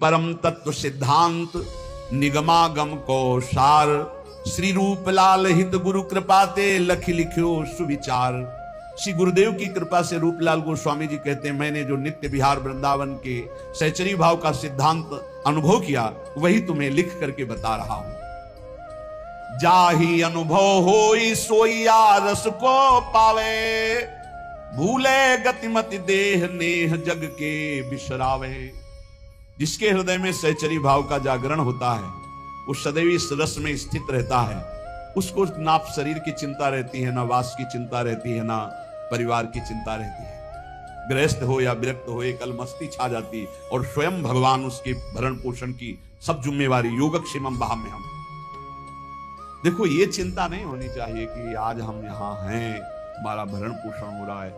परम तत्व सिद्धांत निगमागम को सार, श्री रूप लाल हित गुरु कृपाते लखि लिख्यो सुविचार। श्री गुरुदेव की कृपा से रूपलाल गोस्वामी जी कहते हैं, मैंने जो नित्य विहार वृंदावन के सहचरी भाव का सिद्धांत अनुभव किया वही तुम्हें लिख करके बता रहा हूं। जाही अनुभव होई सोईया रस को पावे, भूले गतिमति देह नेह जग के बिसरावे। जिसके हृदय में सहचरी भाव का जागरण होता है वो सदैव इस रस में स्थित रहता है। उसको ना शरीर की चिंता रहती है, ना वास की चिंता रहती है, ना परिवार की चिंता रहती है। गृहस्थ हो या विरक्त हो, एक अलमस्ती छा जाती और स्वयं भगवान उसके भरण पोषण की सब जिम्मेवारी योगक्षेमम बहा में हम। देखो ये चिंता नहीं होनी चाहिए कि आज हम यहाँ हैं, हमारा भरण पोषण हो रहा है,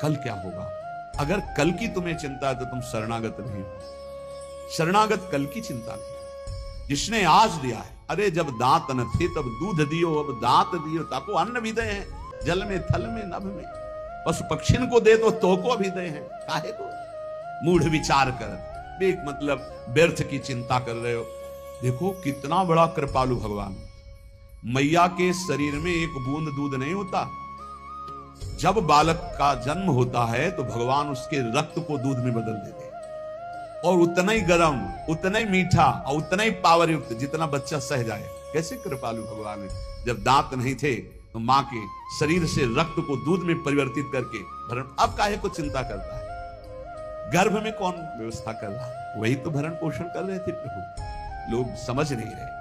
कल क्या होगा। अगर कल की तुम्हें चिंता है तो तुम शरणागत नहीं हो। शरणागत कल की चिंता नहीं, जिसने आज दिया है। अरे जब दांत न थे तब दूध दियो, अब दांत दियो ताको अन्न भी दे हैं, जल में थल में नभ में। पशु पक्षिन को दे तो को भी दे हैं, काहे को मूढ़ विचार कर एक मतलब व्यर्थ की चिंता कर रहे हो। देखो कितना बड़ा कृपालु भगवान। मैया के शरीर में एक बूंद दूध नहीं होता। जब बालक का जन्म होता है तो भगवान उसके रक्त को दूध में बदल देते हैं, और उतना ही गर्म, उतना ही मीठा और उतना ही पावर युक्त जितना बच्चा सह जाए। कैसे कृपालु भगवान है। जब दांत नहीं थे तो मां के शरीर से रक्त को दूध में परिवर्तित करके भरण, अब काहे को चिंता करता है। गर्भ में कौन व्यवस्था कर रहा, वही तो भरण पोषण कर रहे थे प्रभु। लोग समझ नहीं रहे।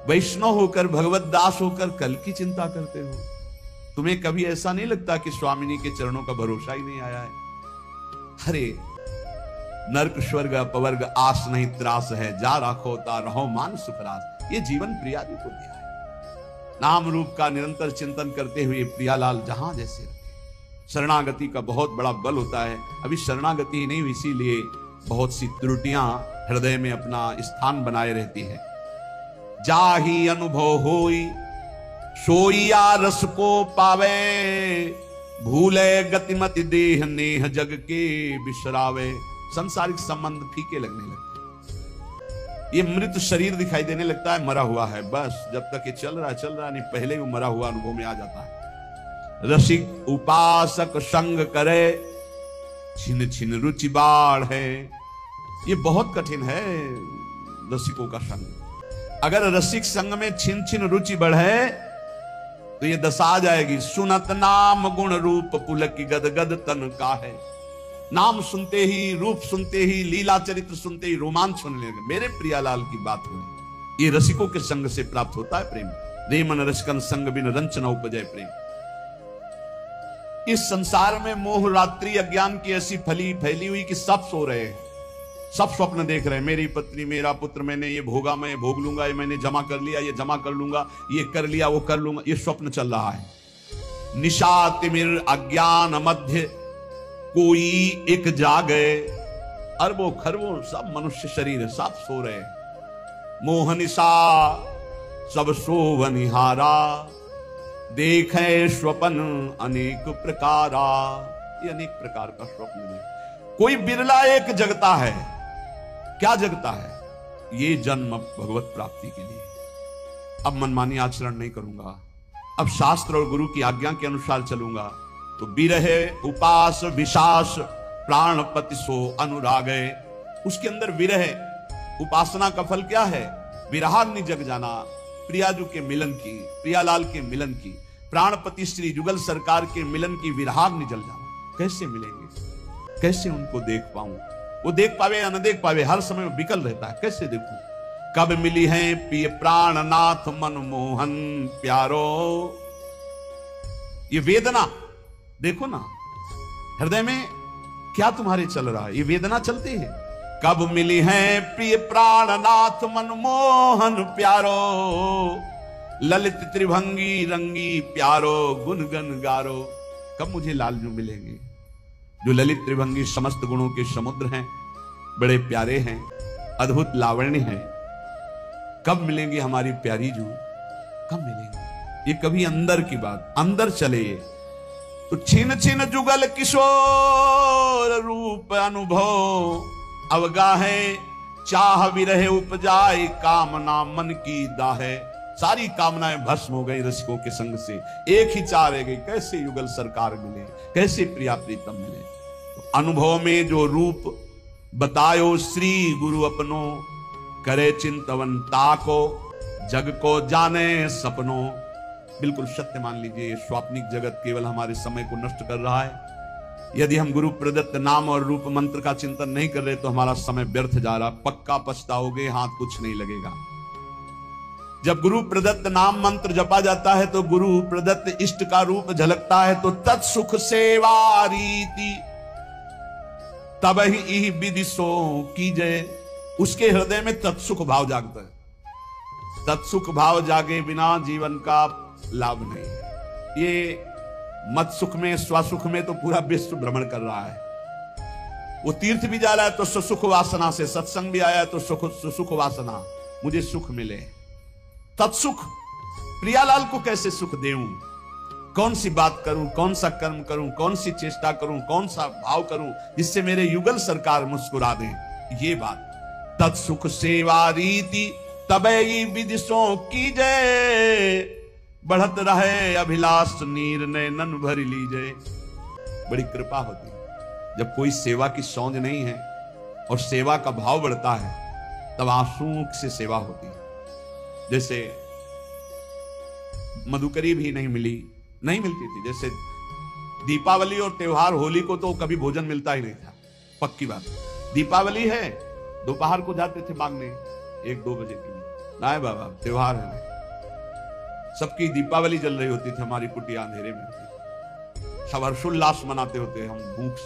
वैष्णव होकर, भगवत दास होकर कल की चिंता करते हो। तुम्हें कभी ऐसा नहीं लगता कि स्वामिनी के चरणों का भरोसा ही नहीं आया है। अरे नरक स्वर्ग अपवर्ग आस नहीं त्रास है, जा राखो ता रहो मान सुखरास। ये जीवन प्रियाजी को दिया है। नाम रूप का निरंतर चिंतन करते हुए प्रियालाल जहां जैसे रखे। शरणागति का बहुत बड़ा बल होता है। अभी शरणागति ही नहीं हुई, इसीलिए बहुत सी त्रुटियां हृदय में अपना स्थान बनाए रहती है। जाही अनुभव होई सोईया रस को पावे, भूले गतिमति देह नेह जग के बिसरावे। संसारिक संबंध फीके लगने लगते हैं। ये मृत शरीर दिखाई देने लगता है, मरा हुआ है। बस जब तक ये चल रहा नहीं, पहले ही मरा हुआ अनुभव में आ जाता है। रसिक उपासक संग करे, छिन छिन रुचि बाढ़ है। ये बहुत कठिन है रसिकों का संग। अगर रसिक संग में छिन छिन रुचि बढ़े तो ये दशा आ जाएगी। सुनत नाम गुण रूप पुलक गद गद तन का है। नाम सुनते ही, रूप सुनते ही, लीला चरित्र सुनते ही रोमांच होने लगे। मेरे प्रियालाल की बात हुई। ये रसिकों के संग से प्राप्त होता है प्रेम। रेमन रसिकन संग बिन रंच न उपजय प्रेम। इस संसार में मोह रात्रि अज्ञान की ऐसी फैली हुई कि सब सो रहे हैं, सब स्वप्न देख रहे हैं। मेरी पत्नी, मेरा पुत्र, मैंने ये भोगा, मैं भोग लूंगा, ये मैंने जमा कर लिया, ये जमा कर लूंगा, ये कर लिया, वो कर लूंगा। ये स्वप्न चल रहा है। निशा तिमिर अज्ञान मध्य कोई एक जागे। अरबों खरबों सब मनुष्य शरीर है, सब सो रहे हैं। मोह निशा सब सोवनिहारा, देखे स्वप्न अनेक प्रकारा। ये अनेक प्रकार का स्वप्न देख। कोई बिरला एक जगता है। क्या जगता है? ये जन्म भगवत प्राप्ति के लिए। अब मनमानी आचरण नहीं करूंगा, अब शास्त्र और गुरु की आज्ञा के अनुसार चलूंगा। तो बिरहे उपास विशास प्राणपति सो अनुरागे। उसके अंदर विरह, उपासना का फल क्या है? विरहाग्नि जग जाना, प्रियाजू के मिलन की, प्रियालाल के मिलन की, प्राणपति श्री जुगल सरकार के मिलन की विरहाग्नि जल जाना। कैसे मिलेंगे, कैसे उनको देख पाऊं? वो देख पावे या न देख पावे, हर समय विकल रहता है। कैसे देखूं? कब मिली है प्रिय प्राणनाथ मनमोहन प्यारो। ये वेदना देखो ना, हृदय में क्या तुम्हारे चल रहा है, ये वेदना चलती है। कब मिली है प्रिय प्राणनाथ मनमोहन प्यारो, ललित त्रिभंगी रंगी प्यारो गुणगन गारो। कब मुझे लालजू मिलेंगे जो ललित त्रिभंगी समस्त गुणों के समुद्र हैं, बड़े प्यारे हैं, अद्भुत लावण्य हैं। कब मिलेंगे हमारी प्यारी जू, कब मिलेंगे? ये कभी अंदर की बात, अंदर चले तो छिन छिन जुगल किशोर रूप अनुभव अवगाहे चाह विरह उपजाए कामना मन की दाहे। सारी कामनाएं भस्म हो गई रसिकों के संग से, एक ही चाह रह गई, कैसे युगल सरकार मिले, कैसे प्रिया प्रीतम मिले। तो अनुभव में जो रूप बतायो श्री गुरु अपनो, करे चिंतवन ताको जग को जाने सपनों। बिल्कुल सत्य मान लीजिए, ये स्वाप्निक जगत केवल हमारे समय को नष्ट कर रहा है। यदि हम गुरु प्रदत्त नाम और रूप मंत्र का चिंतन नहीं कर रहे तो हमारा समय व्यर्थ जा रहा, पक्का पछताओगे, हाथ कुछ नहीं लगेगा। जब गुरु प्रदत्त नाम मंत्र जपा जाता है तो गुरु प्रदत्त इष्ट का रूप झलकता है, तो तत्सुख सेवा रीति तब ही विदिशो कीजय। उसके हृदय में तत्सुख भाव जागता है। तत्सुख भाव जागे बिना जीवन का लाभ नहीं है। ये मत सुख में स्वसुख में तो पूरा विश्व भ्रमण कर रहा है। वो तीर्थ भी जा रहा है तो सुख वासना से, सत्संग भी आया है तो सुख वासना, मुझे सुख मिले। तत्सुख प्रियालाल को कैसे सुख देऊं, कौन सी बात करूं, कौन सा कर्म करूं, कौन सी चेष्टा करूं, कौन सा भाव करूं जिससे मेरे युगल सरकार मुस्कुरा दें, ये बात। तत्सुख सेवा रीति तबई विदिशों की जय, बढ़त रहे अभिलाष नीर नैनन भर लीजिए। बड़ी कृपा होती है जब कोई सेवा की सौंध नहीं है और सेवा का भाव बढ़ता है, तब आंसू से सेवा होती है। जैसे मधुकरी भी नहीं मिलती थी। जैसे दीपावली और त्योहार, होली को तो कभी भोजन मिलता ही नहीं था, पक्की बात। दीपावली है, दोपहर को जाते थे मांगने 1-2 बजे के लिए, लाए बाबा त्योहार है। सबकी दीपावली जल रही होती थी, हमारी कुटिया अंधेरे में होती, सब हर्षोल्लास मनाते होते, हम भूख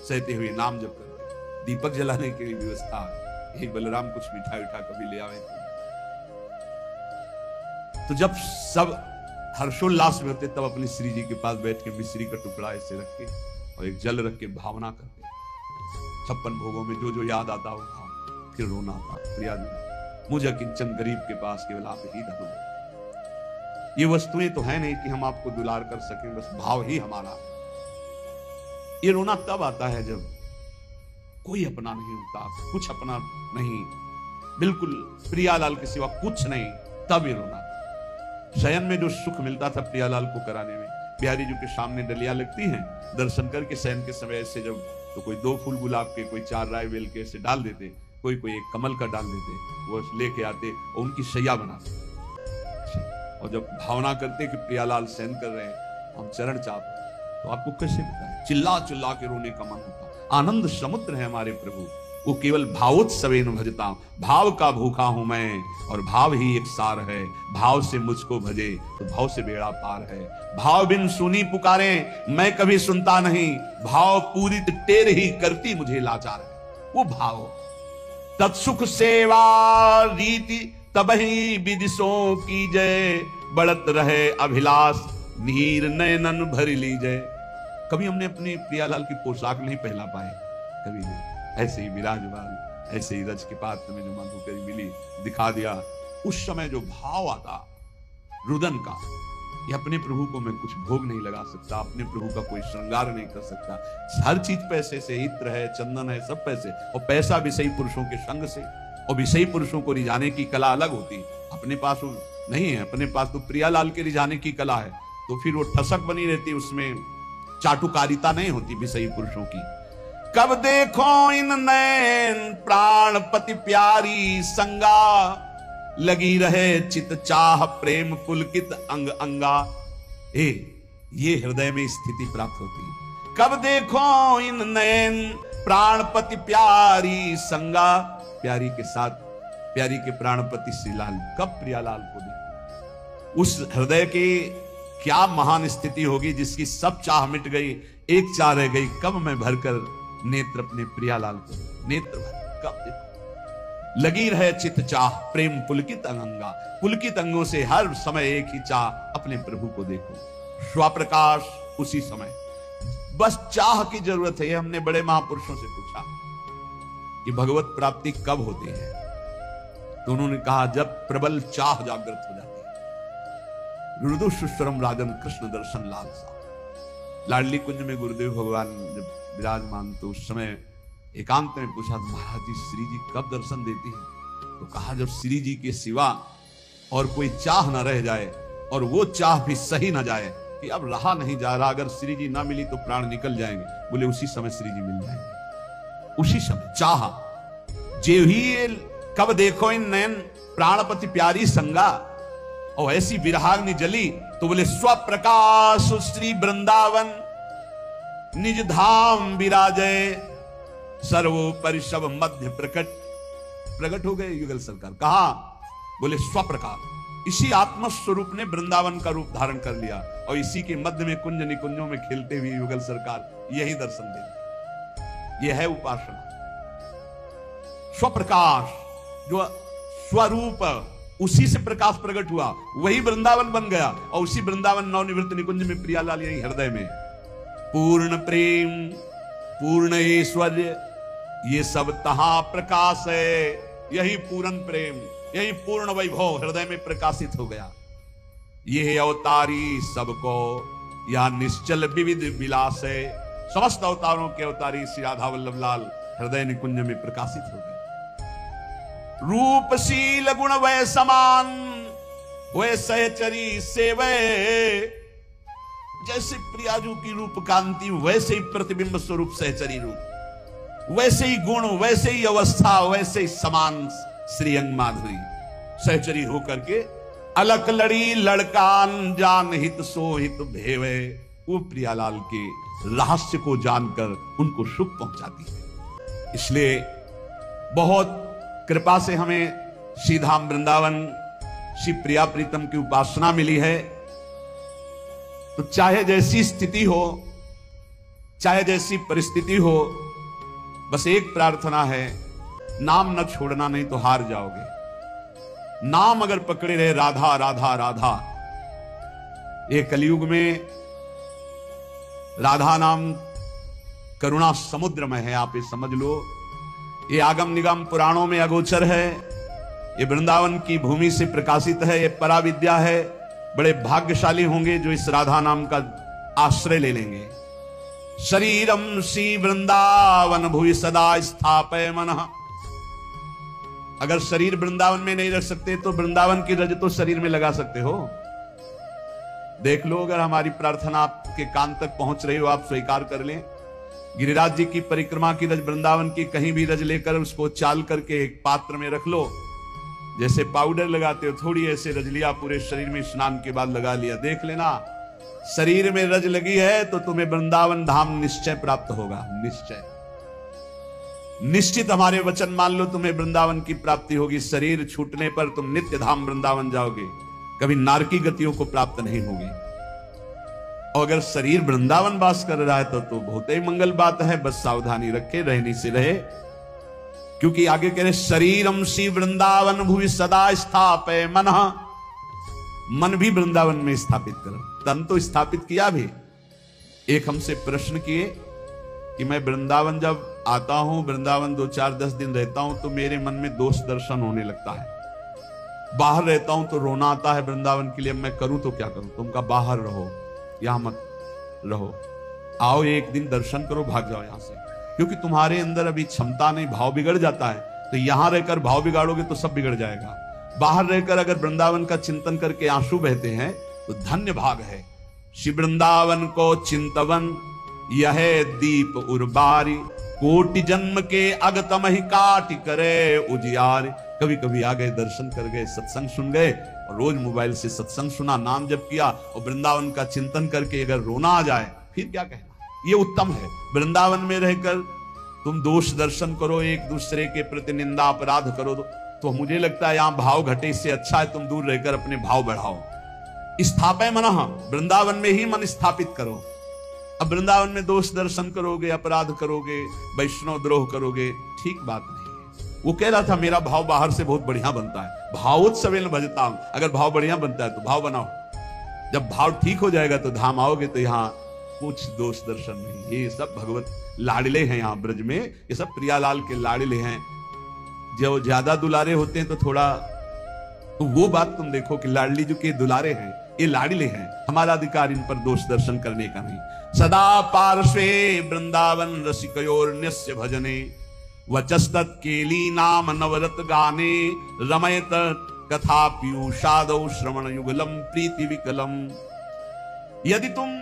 सहते हुए नाम जप करते। दीपक जलाने की व्यवस्था, एक बलराम कुछ मिठाई उठा कभी ले आवे। तो जब सब हर्षोल्लास में होते तब अपनी श्री जी के पास बैठ के मिश्री का टुकड़ा ऐसे रख के और एक जल रख के भावना करते। 56 भोगों में जो जो याद आता हो भाव, फिर रोना आता, प्रिया जी मुझे किंचन गरीब के पास केवल आप ही धन। ये वस्तुएं तो है नहीं कि हम आपको दुलार कर सकें, बस भाव ही हमारा है। ये रोना तब आता है जब कोई अपना नहीं होता, कुछ अपना नहीं, बिल्कुल प्रियालाल के सिवा कुछ नहीं, तब ये रोना। शयन में जो सुख मिलता था प्रियालाल को कराने में, बिहारी जी के सामने डलिया लगती हैं, दर्शन करके शयन के समय ऐसे जब तो कोई 2 फूल गुलाब के, कोई 4 राय बेल के ऐसे डाल देते, कोई एक कमल का डाल देते, वो लेके आते और उनकी शैया बनाते। और जब भावना करते कि प्रियालाल शयन कर रहे हैं, हम चरण चाहते, तो आपको कैसे बताएं, चिल्ला चिल्ला के रोने का मन होता। आनंद समुद्र है हमारे प्रभु, वो केवल भावोत्सवेन भजता। भाव का भूखा हूं मैं और भाव ही एक सार है, भाव से मुझको भजे तो भाव से बेड़ा पार है। भाव बिन सुनी पुकारे मैं कभी सुनता नहीं, भाव पूरी टेर ही करती मुझे लाचार है। वो भाव तत्सुख सेवा रीति तबही विदिशों की जय, बढ़त रहे अभिलाष नीर नैनन भर लीजिए। कभी हमने अपने प्रियालाल की पोशाक नहीं पहना पाए, कभी नहीं, ऐसे ही विराजमान, ऐसे ही रज के पात्र में जो मधुकरी मिली दिखा दिया। उस समय जो भाव आता रुदन का, ये अपने प्रभु को मैं कुछ भोग नहीं लगा सकता, अपने प्रभु का कोई श्रृंगार नहीं कर सकता। हर चीज पैसे से, इत्र है, चंदन है, सब पैसे, और पैसा विषयी पुरुषों के संग से, और विषयी पुरुषों को रिझाने की कला अलग होती है। अपने पास वो नहीं है, अपने पास तो प्रियालाल के रिझाने की कला है, तो फिर वो ठसक बनी रहती, उसमें चाटुकारिता नहीं होती विषयी पुरुषों की। कब देखो इन नैन प्राणपति प्यारी संगा, लगी रहे चित चाह प्रेम पुलकित अंग अंगा। ये हृदय में स्थिति प्राप्त होती है। कब देखो इन नैन प्राणपति प्यारी संगा, प्यारी के साथ प्यारी के प्राणपति श्रीलाल, कब प्रियालाल को देखो। उस हृदय के क्या महान स्थिति होगी जिसकी सब चाह मिट गई, एक चाह रह गई, कब मैं भरकर नेत्र अपने प्रियालाल को नेत्र भर, कब देखो। लगी रहे चित चाह प्रेम पुलकित अंगा, पुलकित अंगों से हर समय एक ही चाह, अपने प्रभु को देखो। स्वप्रकाश उसी समय, बस चाह की जरूरत है। हमने बड़े महापुरुषों से पूछा कि भगवत प्राप्ति कब होती है, तो उन्होंने कहा जब प्रबल चाह जागृत हो जाती है। रुदु सुस्वरम राजन कृष्ण दर्शन लालसा। लाडली कुंज में गुरुदेव भगवान जब विराजमान, तो उस समय एकांत में पूछा, तो महाराज जी श्री जी कब दर्शन देती हैं? तो कहा, जब श्री जी के सिवा और कोई चाह न रह जाए और वो चाह भी सही न जाए कि अब रहा नहीं जा रहा, अगर श्री जी ना मिली तो प्राण निकल जाएंगे, बोले उसी समय श्री जी मिल जाएंगे। उसी समय चाह जे ही कब देखो इन नयन प्राणपति प्यारी संगा, और ऐसी विरहाग्नि जली तो बोले स्वप्रकाश श्री वृंदावन निज धाम विराजय सर्वोपरि सब मध्य प्रकट हो गए युगल सरकार। कहा? बोले स्वप्रकाश, इसी आत्म स्वरूप ने वृंदावन का रूप धारण कर लिया और इसी के मध्य में कुंज निकुंजों में खेलते हुए युगल सरकार यही दर्शन देंगे। यह है उपासना। स्वप्रकाश, जो स्वरूप, उसी से प्रकाश प्रकट हुआ, वही वृंदावन बन गया और उसी वृंदावन नवनिवृत्त निकुंज में प्रियालाल यही हृदय में। पूर्ण प्रेम, पूर्ण ऐश्वर्य, ये सब तहां प्रकाश है। यही पूर्ण प्रेम, यही पूर्ण वैभव हृदय में प्रकाशित हो गया। ये अवतारी सबको या निश्चल विविध विलास है। समस्त अवतारों के अवतारी श्री राधा वल्लभ लाल हृदय निकुंज में प्रकाशित हो गए। रूपशील गुण वै समान, वै सहचरी सेवै। जैसे प्रियाजू की रूप कांति, वैसे ही प्रतिबिंब स्वरूप सहचरी रूप, वैसे ही गुण, वैसे ही अवस्था, वैसे ही समान श्रीअंग माधुरी सहचरी होकर के अलक लड़ी लड़कान जान हित सो हित भेवे। वो प्रियालाल के रहस्य को जानकर उनको सुख पहुंचाती है। इसलिए बहुत कृपा से हमें श्री धाम वृंदावन श्री प्रिया प्रीतम की उपासना मिली है। तो चाहे जैसी स्थिति हो, चाहे जैसी परिस्थिति हो, बस एक प्रार्थना है, नाम न छोड़ना, नहीं तो हार जाओगे। नाम अगर पकड़े रहे राधा राधा राधा, ये कलयुग में राधा नाम करुणा समुद्र में है, आप ये समझ लो। ये आगम निगम पुराणों में अगोचर है, ये वृंदावन की भूमि से प्रकाशित है, ये पराविद्या है। बड़े भाग्यशाली होंगे जो इस राधा नाम का आश्रय ले लेंगे। शरीरम श्री वृंदावन भूमि सदा स्थापय मनः। अगर शरीर वृंदावन में नहीं रख सकते तो वृंदावन की रज तो शरीर में लगा सकते हो। देख लो, अगर हमारी प्रार्थना आपके कान तक पहुंच रही हो, आप स्वीकार कर लें। गिरिराज जी की परिक्रमा की रज, वृंदावन की कहीं भी रज लेकर उसको चाल करके एक पात्र में रख लो। जैसे पाउडर लगाते हो, थोड़ी ऐसे रज लिया, पूरे शरीर में स्नान के बाद लगा लिया। देख लेना, शरीर में रज लगी है तो तुम्हें वृंदावन धाम निश्चय प्राप्त होगा। निश्चय, निश्चित हमारे वचन मान लो, तुम्हें वृंदावन की प्राप्ति होगी। शरीर छूटने पर तुम नित्य धाम वृंदावन जाओगे, कभी नारकी गतियों को प्राप्त नहीं होगी। और अगर शरीर वृंदावन वास कर रहा है तो बहुत ही मंगल बात है। बस सावधानी रखे, रहनी से रहे, क्योंकि आगे कह रहे शरीरम श्री वृंदावन भूमि सदा स्थापय मनः। मन भी वृंदावन में स्थापित करो। तन तो स्थापित किया भी। एक हमसे प्रश्न किए कि मैं वृंदावन जब आता हूं, वृंदावन 2-4-10 दिन रहता हूं तो मेरे मन में दोष दर्शन होने लगता है। बाहर रहता हूं तो रोना आता है वृंदावन के लिए, मैं करूं तो क्या करूं? तुम का बाहर रहो, यहां मत रहो। आओ एक दिन दर्शन करो, भाग जाओ यहां से, क्योंकि तुम्हारे अंदर अभी क्षमता नहीं, भाव बिगड़ जाता है। तो यहां रहकर भाव बिगाड़ोगे तो सब बिगड़ जाएगा। बाहर रहकर अगर वृंदावन का चिंतन करके आंसू बहते हैं तो धन्य भाग है। श्री वृंदावन को चिंतवन यह दीप उर्बारी, कोटि जन्म के अगतम ही काट करे उजियार। कभी कभी आ गए, दर्शन कर गए, सत्संग सुन गए, और रोज मोबाइल से सत्संग सुना, नाम जप किया, और वृंदावन का चिंतन करके अगर रोना आ जाए फिर क्या कहना। ये उत्तम है। वृंदावन में रहकर तुम दोष दर्शन करो, एक दूसरे के प्रति निंदा अपराध करो, तो मुझे लगता है यहां भाव घटे। इससे अच्छा है तुम दूर रहकर अपने भाव बढ़ाओ। स्थापय मनः, वृंदावन में ही मन स्थापित करो। अब वृंदावन में दोष दर्शन करोगे, अपराध करोगे, वैष्णव द्रोह करोगे, ठीक बात नहीं है। वो कह रहा था मेरा भाव बाहर से बहुत बढ़िया बनता है, भावोत्सवेन भजता हूं। अगर भाव बढ़िया बनता है तो भाव बनाओ। जब भाव ठीक हो जाएगा तो धाम आओगे तो यहाँ कुछ दोष दर्शन नहीं। ये सब भगवत लाडले हैं यहाँ ब्रज में, ये सब प्रियालाल के लाडले हैं। जो ज्यादा दुलारे होते हैं तो थोड़ा, तो वो बात तुम देखो कि लाडली जो के दुलारे हैं, ये लाडले हैं। हमारा अधिकार इन पर दोष दर्शन करने का नहीं। सदा पार्श्वे वृंदावन रसिकयोर्न्यस्य भजने वचस्तत् केली नाम नवरत गाने रमयत कथा पीयूषादौ श्रवण युगलम प्रीति विकलम। यदि तुम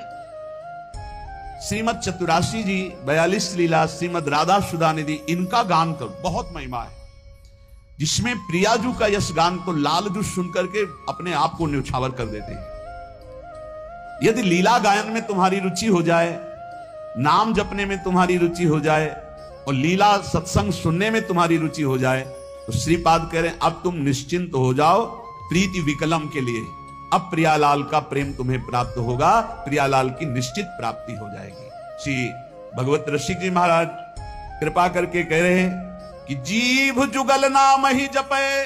श्रीमद चतुराशी जी 42 लीला, श्रीमद राधा सुधानिधि, इनका गान करो, बहुत महिमा है जिसमें प्रियाजू का यश गान तो लालजू सुनकर के अपने आप को न्यौछावर कर देते हैं। यदि लीला गायन में तुम्हारी रुचि हो जाए, नाम जपने में तुम्हारी रुचि हो जाए और लीला सत्संग सुनने में तुम्हारी रुचि हो जाए, तो श्रीपाद कह रहे हैं अब तुम निश्चिंत हो जाओ प्रीति विकलम के लिए। अब प्रियालाल का प्रेम तुम्हें प्राप्त होगा, प्रियालाल की निश्चित प्राप्ति हो जाएगी। श्री भगवत रसिक जी महाराज कृपा करके कह रहे हैं कि जीभ जुगल नाम ही जपे,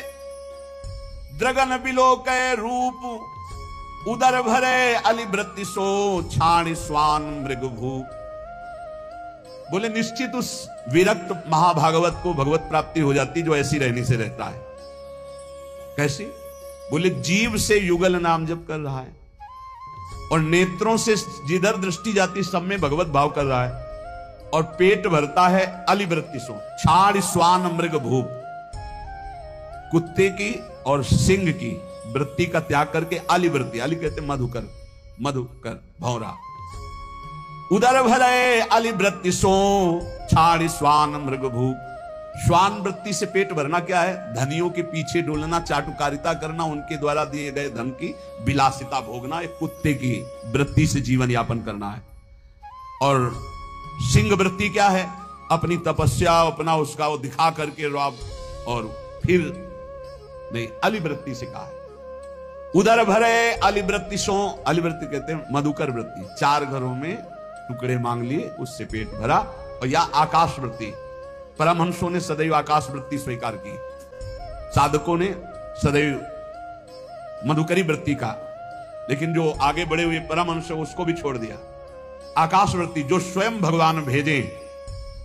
द्रगन बिलोके रूप, उदर भरे अलिवृत्ति सो, छाण स्वान मृग भू। बोले निश्चित उस विरक्त महाभागवत को भगवत प्राप्ति हो जाती जो ऐसी रहने से रहता है। कैसी? बोले जीव से युगल नाम जप कर रहा है और नेत्रों से जिधर दृष्टि जाती सब में भगवत भाव कर रहा है, और पेट भरता है अलिवृत्ति सो, छाड़ स्वान मृग भूप, कुत्ते की और सिंह की वृत्ति का त्याग करके अलिवृत्ति, अली कहते मधुकर, मधुकर भौरा, उदर भरे अलिवृत्ति सो, छाड़ स्वान मृग भूप। श्वान वृत्ति से पेट भरना क्या है? धनियों के पीछे डोलना, चाटुकारिता करना, उनके द्वारा दिए गए धन की विलासिता भोगना, एक कुत्ते की वृत्ति से जीवन यापन करना है। और सिंह वृत्ति क्या है? अपनी तपस्या, अपना उसका वो दिखा करके रौब, और फिर नहीं, अलिवृत्ति से कहा है उदर भरे अलिवृत्ति सो। अलिवृत्ति कहते हैं मधुकर वृत्ति, 4 घरों में टुकड़े मांग लिए, उससे पेट भरा। और या आकाश वृत्ति, परमहंसों ने सदैव आकाश वृत्ति स्वीकार की, साधकों ने सदैव मधुकरी वृत्ति का, लेकिन जो आगे बढ़े हुए परमहंस उसको भी छोड़ दिया। आकाश वृत्ति जो स्वयं भगवान भेजे,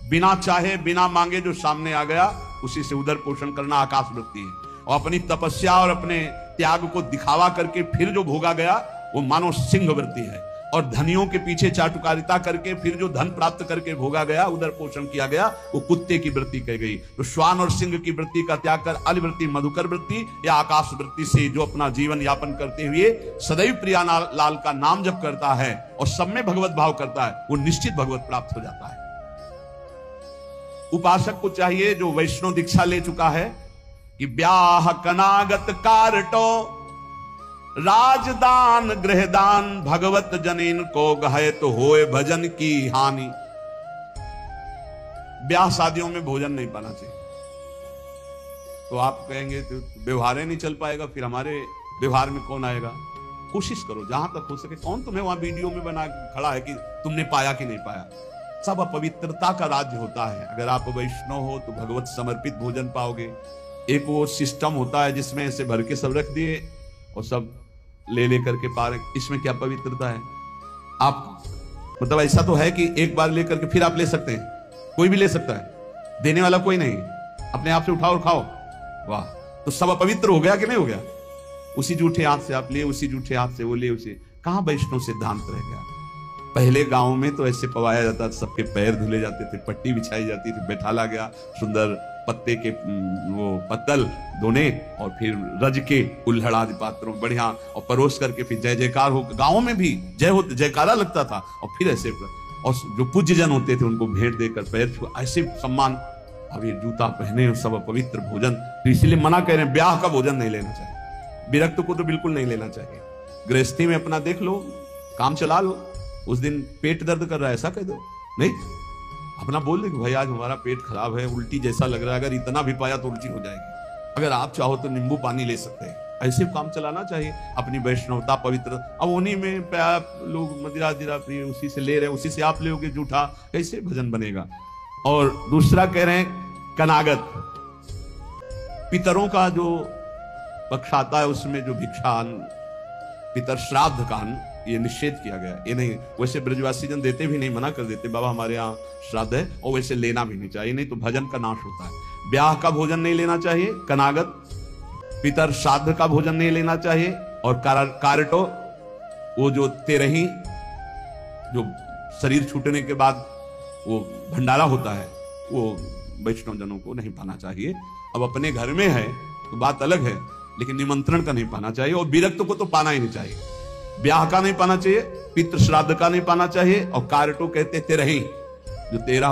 बिना चाहे बिना मांगे जो सामने आ गया उसी से उधर पोषण करना आकाश वृत्ति है। और अपनी तपस्या और अपने त्याग को दिखावा करके फिर जो भोगा गया वो मानो सिंह वृत्ति है। और धनियों के पीछे चाटुकारिता करके फिर जो धन प्राप्त करके भोगा गया, उधर पोषण किया गया, वो कुत्ते की वृत्ति कह गई। तो श्वान और सिंह की वृत्ति का त्याग कर अलिवृत्ति, मधुकर वृत्ति या आकाश वृत्ति से जो अपना जीवन यापन करते हुए सदैव प्रियालाल का नाम जप करता है और सब में भगवत भाव करता है, वो निश्चित भगवत प्राप्त हो जाता है। उपासक को चाहिए जो वैष्णव दीक्षा ले चुका है कि ब्याह कनागत कारटो, राजदान गृहदान, भगवत जनीन को गहे तो होए भजन की हानि। ब्याह शादियों में भोजन नहीं पाना चाहिए। तो आप कहेंगे तो व्यवहार नहीं चल पाएगा, फिर हमारे व्यवहार में कौन आएगा? कोशिश करो जहां तक हो सके। कौन तुम्हें वहां वीडियो में बना खड़ा है कि तुमने पाया कि नहीं पाया? सब अपवित्रता का राज्य होता है। अगर आप वैष्णव हो तो भगवत समर्पित भोजन पाओगे। एक वो सिस्टम होता है जिसमें ऐसे भर के सब रख दिए और सब ले लेकर के पा रहे, इसमें क्या पवित्रता है? आप मतलब ऐसा तो है कि एक बार लेकर के फिर आप ले सकते हैं, कोई भी ले सकता है, देने वाला कोई नहीं, अपने आप से उठाओ और खाओ। वाह, तो सब अपवित्र हो गया कि नहीं हो गया? उसी जूठे हाथ से आप लिए, उसी जूठे हाथ से वो लिए, उसे कहां वैष्णव सिद्धांत रह गया? पहले गांव में तो ऐसे पवाया जाता था, सबके पैर धुले जाते थे, पट्टी बिछाई जाती थी, बैठाला गया, सुंदर पत्ते के वो पत्तल धोने और फिर रज के उल्हड़ादि पात्रों बढ़िया और परोस करके फिर जय जयकार हो, गांव में भी जयकारा लगता था। और फिर ऐसे और जो पूज्य जन होते थे उनको भेंट देकर पैर छुआ, ऐसे सम्मान। अब ये जूता पहने सब पवित्र भोजन, तो इसीलिए मना कर रहे हैं ब्याह का भोजन नहीं लेना चाहिए। विरक्त को तो बिल्कुल नहीं लेना चाहिए। गृहस्थी में अपना देख लो, काम चला लो। उस दिन पेट दर्द कर रहा है ऐसा कह दो, नहीं, अपना बोल दे कि भाई आज हमारा पेट खराब है, उल्टी जैसा लग रहा है, अगर इतना भी पाया तो उल्टी हो जाएगी, अगर आप चाहो तो नींबू पानी ले सकते हैं। ऐसे काम चलाना चाहिए। अपनी वैष्णवता पवित्र, अब उन्हीं में लोग मदिरा दिरा प्रिय उसी से ले रहे हैं, उसी से आप लोगे जूठा, कैसे भजन बनेगा? और दूसरा कह रहे हैं कनागत, पितरों का जो पक्ष आता है उसमें जो भिक्षान, पितर श्राद्ध कान, ये निषेध किया गया। ये नहीं, वैसे ब्रजवासी जन देते भी नहीं, मना कर देते, बाबा हमारे यहाँ श्राद्ध है, और वैसे लेना भी नहीं चाहिए, नहीं तो भजन का नाश होता है। ब्याह का भोजन नहीं लेना चाहिए, कनागत पितर श्राद्ध का भोजन नहीं लेना चाहिए, और कारटो वो जो तेरही, जो शरीर छूटने के बाद वो भंडारा होता है, वो वैष्णव जनों को नहीं पाना चाहिए। अब अपने घर में है तो बात अलग है, लेकिन निमंत्रण का नहीं पाना चाहिए, और विरक्त को तो पाना ही नहीं चाहिए। ब्याह का नहीं पाना चाहिए, पितृ श्राद्ध का नहीं पाना चाहिए, और कारटो कहते तेरही, जो 13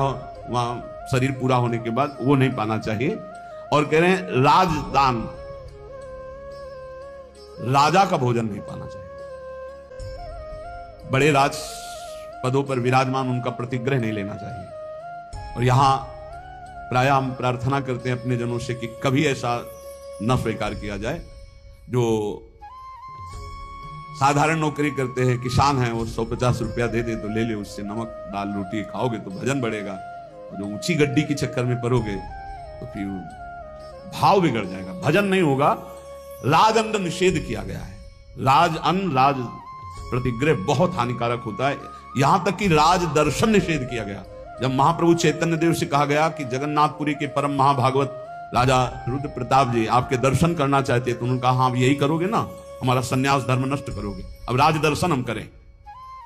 वहां शरीर पूरा होने के बाद वो नहीं पाना चाहिए। और कह रहे हैं राजदान, राजा का भोजन नहीं पाना चाहिए। बड़े राज पदों पर विराजमान उनका प्रतिग्रह नहीं लेना चाहिए। और यहां प्राय हम प्रार्थना करते हैं अपने जनों से कि कभी ऐसा न स्वीकार किया जाए। जो साधारण नौकरी करते हैं, किसान हैं, वो 150 रुपया दे दे तो ले ले, उससे नमक दाल रोटी खाओगे तो भजन बढ़ेगा। और जो ऊंची गड्डी के चक्कर में पड़ोगे तो फिर भाव बिगड़ जाएगा, भजन नहीं होगा। राजअन्न निषेध किया गया है। राज अन्न, राज प्रतिग्रह बहुत हानिकारक होता है। यहां तक कि राज दर्शन निषेध किया गया। जब महाप्रभु चैतन्य देव से कहा गया कि जगन्नाथपुरी के परम महाभागवत राजा रुद्र प्रताप जी आपके दर्शन करना चाहते हैं, तो उन्होंने कहा हाँ यही करोगे ना, हमारा सन्यास धर्म नष्ट करोगे, अब राज दर्शन हम करें।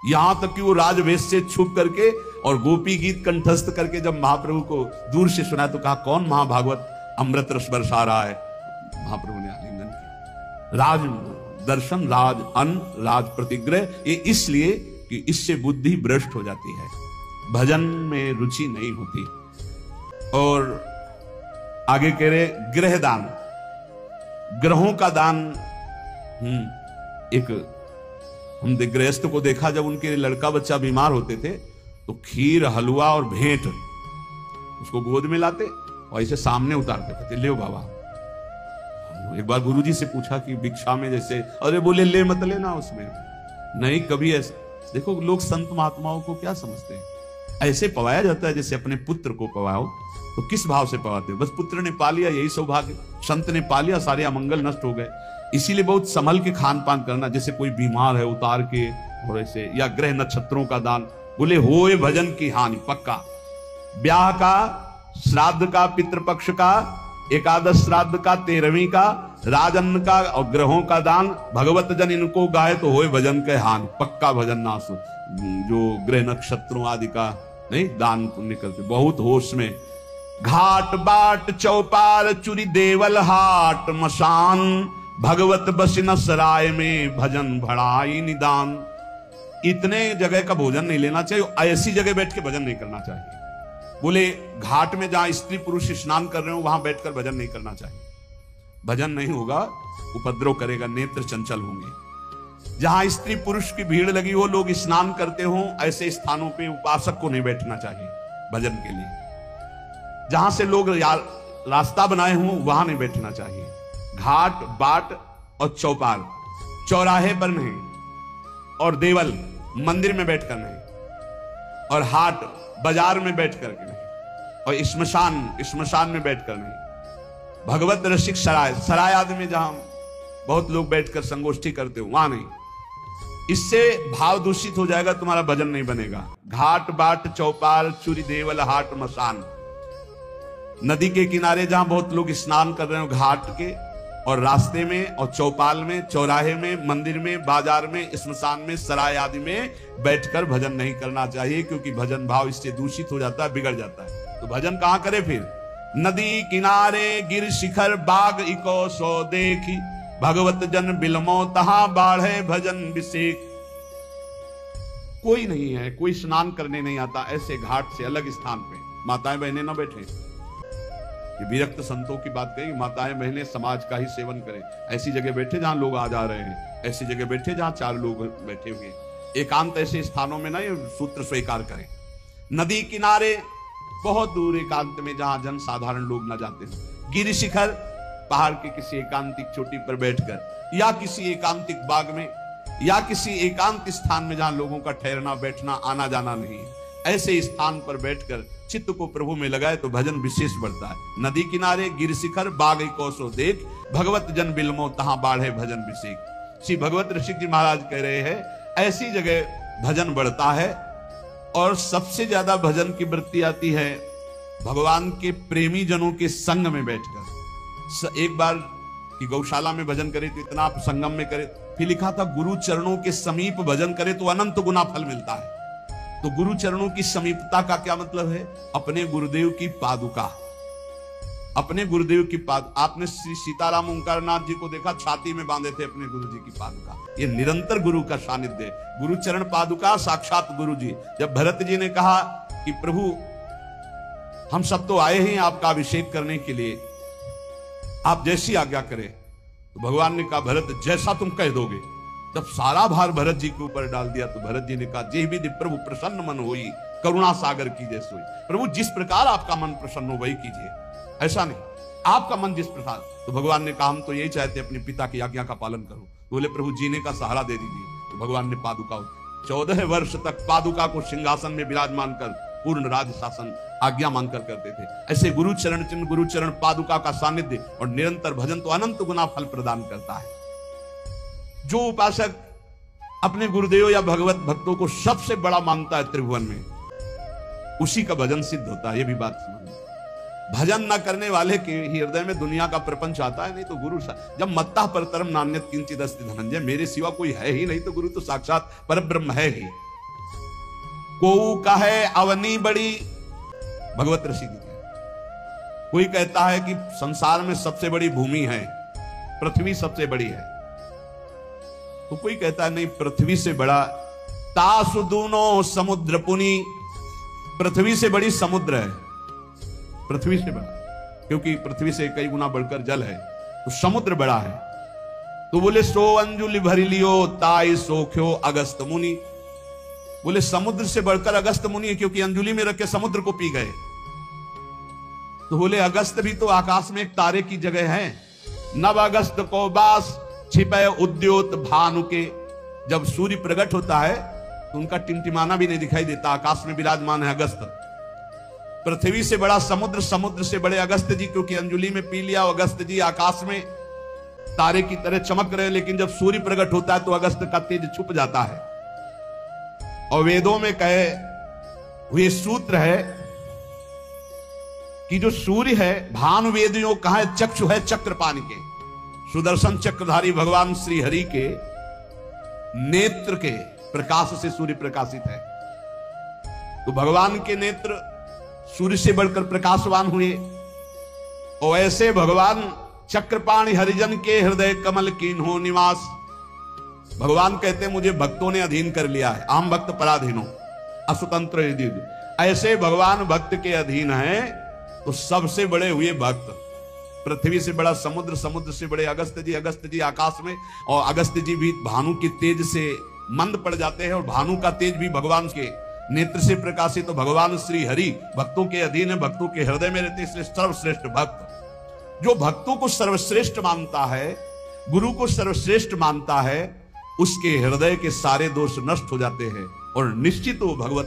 यहां तक कि वो राजवेश से छुप करके और गोपी गीत कंठस्थ करके जब महाप्रभु को दूर से सुना तो कहा कौन महाभागवत अमृत रस बरसा रहा है। महाप्रभु ने आलिंगन किया। राज दर्शन, राज अन्न, राज प्रतिग्रह, ये इसलिए कि इससे बुद्धि भ्रष्ट हो जाती है, भजन में रुचि नहीं होती। और आगे कह रहे गृह दान, ग्रहों का दान। एक हम गृहस्थ को देखा, जब उनके लड़का बच्चा बीमार होते थे तो खीर, हलवा और भेंट उसको गोद में लाते और ऐसे सामने उतारते, कहते ले बाबा। एक बार गुरुजी से पूछा कि भिक्षा में जैसे, अरे बोले ले मत लेना उसमें, नहीं कभी ऐसे। देखो लोग संत महात्माओं को क्या समझते हैं, ऐसे पवाया जाता है जैसे अपने पुत्र को पवाओ। तो किस भाव से पवाते हो? बस पुत्र ने पा लिया यही सौभाग्य, संत ने पा लिया सारे अमंगल नष्ट हो गए। इसीलिए बहुत संभल के खान पान करना, जैसे कोई बीमार है उतार के, और ऐसे, या ग्रह नक्षत्रों का दान। बोले होए भजन की हानि, पक्का। ब्याह का, श्राद्ध का, पितृपक्ष का, एकादश श्राद्ध का, 13वीं का, राजन्न का और ग्रहों का दान, भगवत जन इनको गाए तो होए भजन के हानि, पक्का भजन नाश। जो ग्रह नक्षत्रों आदि का नहीं दान पुण्य करते, बहुत होश में। घाट बाट चौपाल चुरी देवल हाट मशान, भगवत बसिन सराय में भजन भड़ाई निदान। इतने जगह का भोजन नहीं लेना चाहिए, ऐसी जगह बैठ के भजन नहीं करना चाहिए। बोले घाट में जहां स्त्री पुरुष स्नान कर रहे हो वहां बैठकर भजन नहीं करना चाहिए, भजन नहीं होगा, उपद्रव करेगा, नेत्र चंचल होंगे। जहां स्त्री पुरुष की भीड़ लगी हो, लोग स्नान करते हो, ऐसे स्थानों पे उपासक को नहीं बैठना चाहिए भजन के लिए। जहां से लोग रास्ता बनाए हों वहां नहीं बैठना चाहिए। घाट बाट और चौपाल, चौराहे पर नहीं, और देवल मंदिर में बैठकर नहीं, और हाट बाजार में बैठकर के नहीं, और श्मशान में बैठकर नहीं। भगवत रसिक सराय आदि में जहां बहुत लोग बैठकर संगोष्ठी करते हो वहां नहीं। इससे भाव दूषित हो जाएगा, तुम्हारा भजन नहीं बनेगा। घाट बाट चौपाल चुरी देवल हाट मसान, नदी के किनारे जहां बहुत लोग स्नान कर रहे हो, घाट के और रास्ते में और चौपाल में, चौराहे में, मंदिर में, बाजार में, श्मशान में, सराय आदि में बैठकर भजन नहीं करना चाहिए, क्योंकि भजन भाव इससे दूषित हो जाता है, बिगड़ जाता है। तो भजन कहां करे फिर? नदी किनारे गिर शिखर बाग इको सो देखी, भगवत जन बिलमो तहां बाढ़े भजन विषेक। कोई नहीं है, कोई स्नान करने नहीं आता, ऐसे घाट से अलग स्थान पे माताएं बहनें न बैठे। ये विरक्त संतों की बात कही, माताएं बहनें समाज का ही सेवन करें, ऐसी जगह बैठे जहां लोग आ जा रहे हैं, ऐसी जगह बैठे जहां 4 लोग बैठे हुए, एकांत ऐसे स्थानों में ना ये सूत्र स्वीकार करें। नदी किनारे बहुत दूर एकांत में जहां जन साधारण लोग न जाते हो, गिर शिखर पहाड़ के किसी एकांतिक चोटी पर बैठकर, या किसी एकांतिक बाग में, या किसी एकांत स्थान में जहां लोगों का ठहरना बैठना आना जाना नहीं है, ऐसे स्थान पर बैठकर चित्त को प्रभु में लगाए तो भजन विशेष बढ़ता है। नदी किनारे गिर शिखर बाग कोसो देख, भगवत जन बिलमो तहां बाढ़े भजन विषेक। श्री भगवत ऋषिक जी महाराज कह रहे हैं ऐसी जगह भजन बढ़ता है। और सबसे ज्यादा भजन की वृत्ति आती है भगवान के प्रेमी जनों के संग में बैठकर। एक बार कि गौशाला में भजन करे तो इतना संगम में करे, फिर लिखा था गुरु चरणों के समीप भजन करे तो अनंत गुना फल मिलता है। तो गुरु चरणों की समीपता का क्या मतलब है? अपने गुरुदेव की पादुका, अपने गुरुदेव की पाद, आपने श्री सीताराम ओंकारनाथ जी को देखा, छाती में बांधे थे अपने गुरु जी की पादुका। ये निरंतर गुरु का सानिध्य, गुरु चरण पादुका साक्षात गुरु जी। जब भरत जी ने कहा कि प्रभु हम सब तो आए हैं आपका अभिषेक करने के लिए, आप जैसी आज्ञा करें, तो भगवान ने कहा भरत जैसा तुम कह दोगे। जब सारा भार भरत जी के ऊपर डाल दिया तो भरत जी ने कहा जे विधि प्रभु प्रसन्न मन होई, करुणा सागर कीजिए सोई। प्रभु जिस प्रकार आपका मन प्रसन्न हो वही कीजिए, ऐसा नहीं आपका मन जिस प्रकार। तो भगवान ने कहा हम तो यही चाहते अपने पिता की आज्ञा का पालन करो। तो बोले प्रभु जीने का सहारा दे दीजिए। तो भगवान ने पादुका 14 वर्ष तक पादुका को सिंहासन में विराजमान कर पूर्ण राज शासन आज्ञा मांगकर करते थे। ऐसे गुरु चरण चिन्ह, गुरु चरण पादुका का सानिध्य और निरंतर भजन तो अनंत गुना फल प्रदान करता है। जो उपासक अपने गुरुदेव या भगवत भक्तों को सबसे बड़ा मानता है त्रिभुवन में, उसी का भजन सिद्ध होता है। ये भी बात समझ, भजन न करने वाले के हृदय में दुनिया का प्रपंच आता है। नहीं तो गुरु जब मत्ता परतरम नान्यत किंचित अस्ति धनंजय, मेरे सिवा कोई है ही नहीं, तो गुरु तो साक्षात परब्रह्म है ही। को कहे अवनी बड़ी, भगवत ऋषि की कोई कहता है कि संसार में सबसे बड़ी भूमि है, पृथ्वी सबसे बड़ी है, तो कोई कहता है नहीं पृथ्वी से बड़ा तासु दूनो समुद्र पुनी, पृथ्वी से बड़ी समुद्र है, पृथ्वी से बड़ा, क्योंकि पृथ्वी से कई गुना बढ़कर जल है, तो समुद्र बड़ा है। तो बोले सो अंजुलि भरी लियो ताई सोख्यो अगस्त मुनि, बोले समुद्र से बढ़कर अगस्त मुनि है, क्योंकि अंजुलि में रख के समुद्र को पी गए। तो बोले अगस्त भी तो आकाश में एक तारे की जगह है। नव अगस्त को बास छिपे उद्योत भानु के, जब सूर्य प्रकट होता है तो उनका टिमटिमाना भी नहीं दिखाई देता, आकाश में विराजमान है अगस्त। पृथ्वी से बड़ा समुद्र, समुद्र से बड़े अगस्त जी, क्योंकि अंजुलि में पी लिया। अगस्त जी आकाश में तारे की तरह चमक रहे, लेकिन जब सूर्य प्रकट होता है तो अगस्त का तेज छुप जाता है। और वेदों में कहे हुए सूत्र है कि जो सूर्य है भानु वेदियों कहा चक्षु है चक्रपाणि के, सुदर्शन चक्रधारी भगवान श्री हरि के नेत्र के प्रकाश से सूर्य प्रकाशित है। तो भगवान के नेत्र सूर्य से बढ़कर प्रकाशवान हुए, और ऐसे भगवान चक्रपाणि हरिजन के हृदय कमल कीन्हो निवास। भगवान कहते हैं मुझे भक्तों ने अधीन कर लिया है, आम भक्त पराधीनो असुतंत्र यदि, ऐसे भगवान भक्त के अधीन हैं। तो सबसे बड़े हुए भक्त, पृथ्वी से बड़ा समुद्र, समुद्र से बड़े अगस्त जी, अगस्त जी आकाश में, और अगस्त जी भी भानु के तेज से मंद पड़ जाते हैं, और भानु का तेज भी भगवान के नेत्र से प्रकाशित। तो भगवान श्री हरि भक्तों के अधीन है, भक्तों के हृदय में रहते, इसलिए सर्वश्रेष्ठ भक्त। जो भक्तों को सर्वश्रेष्ठ मानता है, गुरु को सर्वश्रेष्ठ मानता है, उसके हृदय के सारे दोष नष्ट हो जाते हैं, और निश्चित वो भगवत